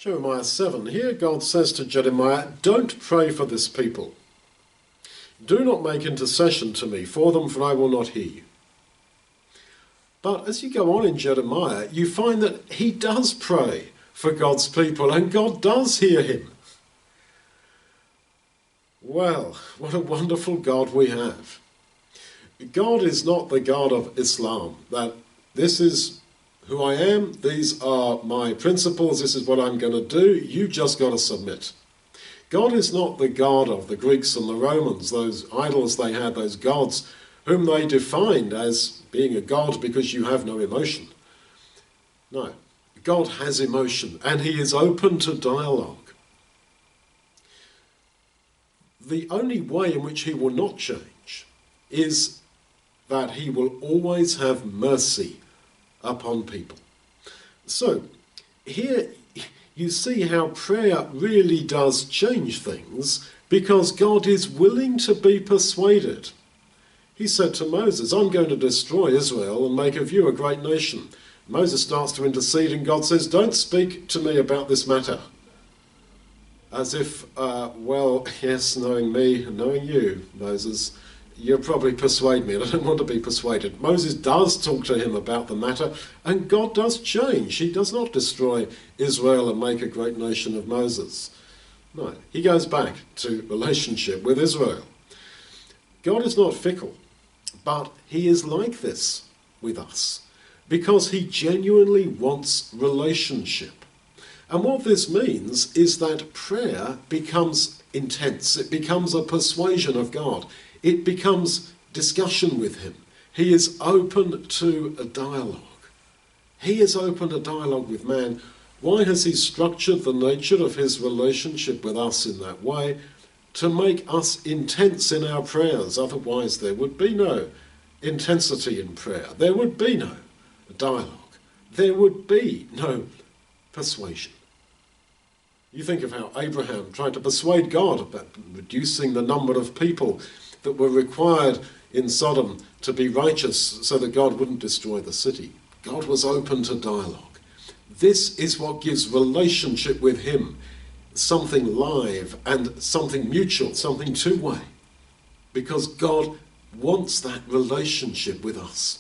Jeremiah 7. Here God says to Jeremiah, "Don't pray for this people. Do not make intercession to me for them, for I will not hear you." But as you go on in Jeremiah, you find that he does pray for God's people, and God does hear him. Well, what a wonderful God we have. God is not the God of Islam, that this is who I am, these are my principles, this is what I'm going to do, you just got to submit. God is not the God of the Greeks and the Romans, those idols they had, those gods whom they defined as being a god because you have no emotion. No, God has emotion and he is open to dialogue. The only way in which he will not change is that he will always have mercy upon people. So, here you see how prayer really does change things, because God is willing to be persuaded. He said to Moses, "I'm going to destroy Israel and make of you a great nation." Moses starts to intercede and God says, "Don't speak to me about this matter." As if, well, yes, knowing me and knowing you, Moses, you'll probably persuade me, and I don't want to be persuaded. Moses does talk to him about the matter, and God does change. He does not destroy Israel and make a great nation of Moses. No, he goes back to relationship with Israel. God is not fickle, but he is like this with us, because he genuinely wants relationship. And what this means is that prayer becomes intense. It becomes a persuasion of God. It becomes discussion with him. He is open to a dialogue. He is open to dialogue with man. Why has he structured the nature of his relationship with us in that way? To make us intense in our prayers. Otherwise there would be no intensity in prayer. There would be no dialogue. There would be no persuasion. You think of how Abraham tried to persuade God about reducing the number of people that were required in Sodom to be righteous so that God wouldn't destroy the city. God was open to dialogue. This is what gives relationship with him something live and something mutual, something two-way. Because God wants that relationship with us.